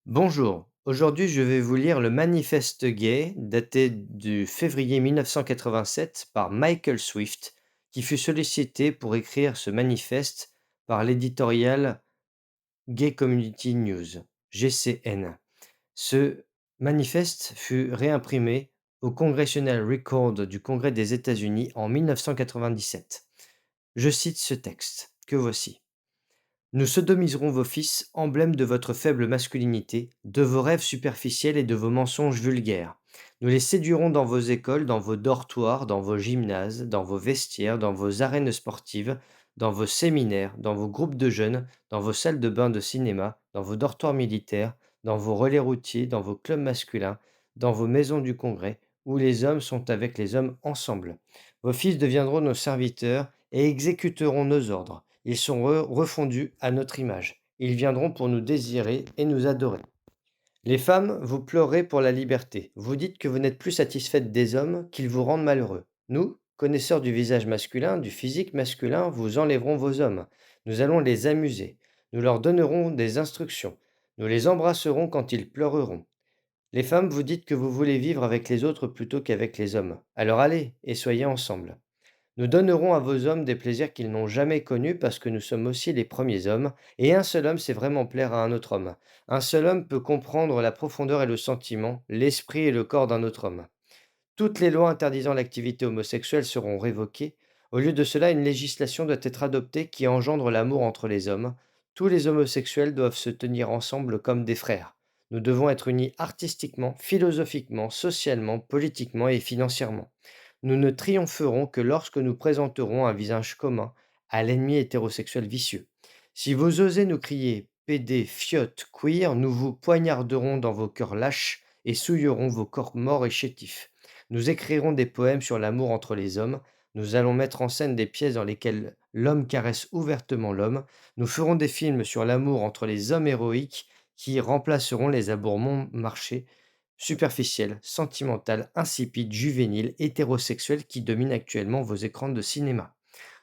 Bonjour, aujourd'hui je vais vous lire le Manifeste gay daté du février 1987 par Michael Swift, qui fut sollicité pour écrire ce manifeste par l'éditorial Gay Community News, GCN. Ce manifeste fut réimprimé au Congressional Record du Congrès des États-Unis en 1997. Je cite ce texte, que voici. Nous sodomiserons vos fils, emblèmes de votre faible masculinité, de vos rêves superficiels et de vos mensonges vulgaires. Nous les séduirons dans vos écoles, dans vos dortoirs, dans vos gymnases, dans vos vestiaires, dans vos arènes sportives, dans vos séminaires, dans vos groupes de jeunes, dans vos salles de bain de cinéma, dans vos dortoirs militaires, dans vos relais routiers, dans vos clubs masculins, dans vos maisons du congrès, où les hommes sont avec les hommes ensemble. Vos fils deviendront nos serviteurs et exécuteront nos ordres. Ils sont refondus à notre image. Ils viendront pour nous désirer et nous adorer. Les femmes, vous pleurez pour la liberté. Vous dites que vous n'êtes plus satisfaite des hommes, qu'ils vous rendent malheureux. Nous, connaisseurs du visage masculin, du physique masculin, vous enlèverons vos hommes. Nous allons les amuser. Nous leur donnerons des instructions. Nous les embrasserons quand ils pleureront. Les femmes, vous dites que vous voulez vivre avec les autres plutôt qu'avec les hommes. Alors allez et soyez ensemble. Nous donnerons à vos hommes des plaisirs qu'ils n'ont jamais connus parce que nous sommes aussi les premiers hommes, et un seul homme sait vraiment plaire à un autre homme. Un seul homme peut comprendre la profondeur et le sentiment, l'esprit et le corps d'un autre homme. Toutes les lois interdisant l'activité homosexuelle seront révoquées. Au lieu de cela, une législation doit être adoptée qui engendre l'amour entre les hommes. Tous les homosexuels doivent se tenir ensemble comme des frères. Nous devons être unis artistiquement, philosophiquement, socialement, politiquement et financièrement. Nous ne triompherons que lorsque nous présenterons un visage commun à l'ennemi hétérosexuel vicieux. Si vous osez nous crier pédé, fiotte, queer, nous vous poignarderons dans vos cœurs lâches et souillerons vos corps morts et chétifs. Nous écrirons des poèmes sur l'amour entre les hommes. Nous allons mettre en scène des pièces dans lesquelles l'homme caresse ouvertement l'homme. Nous ferons des films sur l'amour entre les hommes héroïques qui remplaceront les amours marchés, superficiels, sentimentales, insipides, juvéniles, hétérosexuels qui dominent actuellement vos écrans de cinéma.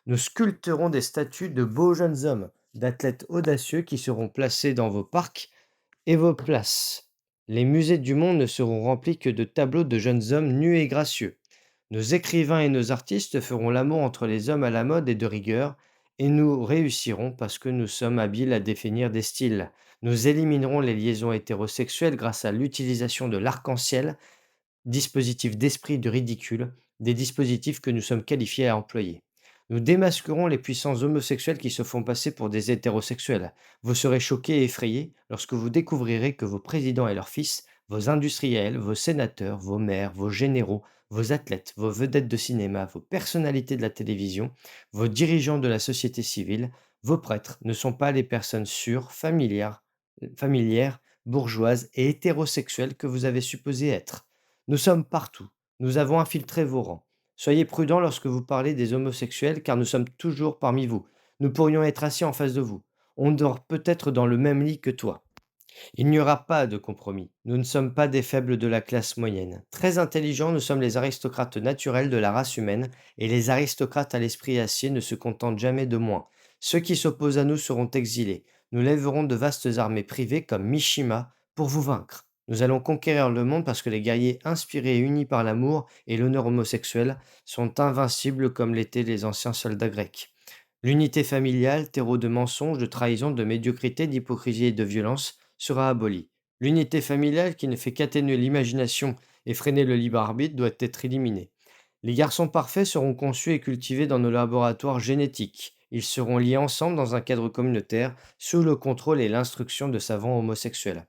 Nous sculpterons des statues de beaux jeunes hommes, d'athlètes audacieux qui seront placés dans vos parcs et vos places. Les musées du monde ne seront remplis que de tableaux de jeunes hommes nus et gracieux. Nos écrivains et nos artistes feront l'amour entre les hommes à la mode et de rigueur, et nous réussirons parce que nous sommes habiles à définir des styles. Nous éliminerons les liaisons hétérosexuelles grâce à l'utilisation de l'arc-en-ciel, dispositifs d'esprit de ridicule, des dispositifs que nous sommes qualifiés à employer. Nous démasquerons les puissants homosexuels qui se font passer pour des hétérosexuels. Vous serez choqués et effrayés lorsque vous découvrirez que vos présidents et leurs fils, vos industriels, vos sénateurs, vos maires, vos généraux, vos athlètes, vos vedettes de cinéma, vos personnalités de la télévision, vos dirigeants de la société civile, vos prêtres ne sont pas les personnes sûres, familières, bourgeoises et hétérosexuelles que vous avez supposées être. Nous sommes partout. Nous avons infiltré vos rangs. Soyez prudents lorsque vous parlez des homosexuels, car nous sommes toujours parmi vous. Nous pourrions être assis en face de vous. On dort peut-être dans le même lit que toi. Il n'y aura pas de compromis. Nous ne sommes pas des faibles de la classe moyenne. Très intelligents, nous sommes les aristocrates naturels de la race humaine, et les aristocrates à l'esprit acier ne se contentent jamais de moins. Ceux qui s'opposent à nous seront exilés. Nous lèverons de vastes armées privées comme Mishima pour vous vaincre. Nous allons conquérir le monde parce que les guerriers inspirés et unis par l'amour et l'honneur homosexuel sont invincibles comme l'étaient les anciens soldats grecs. L'unité familiale, terreau de mensonges, de trahison, de médiocrité, d'hypocrisie et de violence, sera abolie. L'unité familiale, qui ne fait qu'atténuer l'imagination et freiner le libre arbitre, doit être éliminée. Les garçons parfaits seront conçus et cultivés dans nos laboratoires génétiques. Ils seront liés ensemble dans un cadre communautaire, sous le contrôle et l'instruction de savants homosexuels.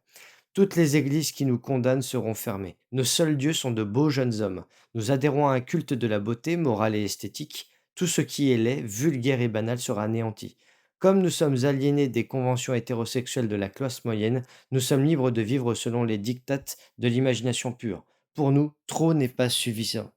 Toutes les églises qui nous condamnent seront fermées. Nos seuls dieux sont de beaux jeunes hommes. Nous adhérons à un culte de la beauté, morale et esthétique. Tout ce qui est laid, vulgaire et banal sera anéanti. Comme nous sommes aliénés des conventions hétérosexuelles de la classe moyenne, nous sommes libres de vivre selon les dictates de l'imagination pure. Pour nous, trop n'est pas suffisant.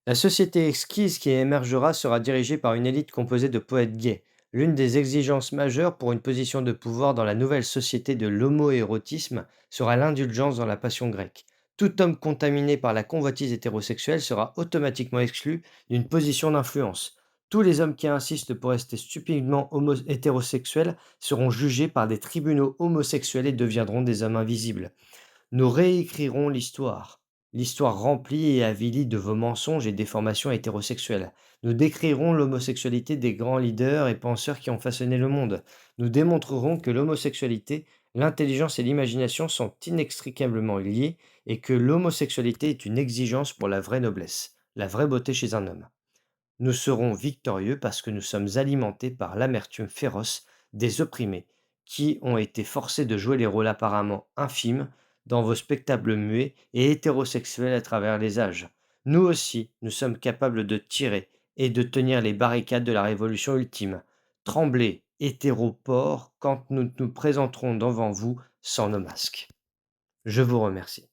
La société exquise qui émergera sera dirigée par une élite composée de poètes gays. L'une des exigences majeures pour une position de pouvoir dans la nouvelle société de l'homoérotisme sera l'indulgence dans la passion grecque. Tout homme contaminé par la convoitise hétérosexuelle sera automatiquement exclu d'une position d'influence. Tous les hommes qui insistent pour rester stupidement hétérosexuels seront jugés par des tribunaux homosexuels et deviendront des hommes invisibles. Nous réécrirons l'histoire. L'histoire remplie et avilie de vos mensonges et déformations hétérosexuelles. Nous décrirons l'homosexualité des grands leaders et penseurs qui ont façonné le monde. Nous démontrerons que l'homosexualité, l'intelligence et l'imagination sont inextricablement liées et que l'homosexualité est une exigence pour la vraie noblesse, la vraie beauté chez un homme. Nous serons victorieux parce que nous sommes alimentés par l'amertume féroce des opprimés, qui ont été forcés de jouer les rôles apparemment infimes dans vos spectacles muets et hétérosexuels à travers les âges. Nous aussi, nous sommes capables de tirer et de tenir les barricades de la révolution ultime. Tremblez, hétéropores, quand nous nous présenterons devant vous sans nos masques. Je vous remercie.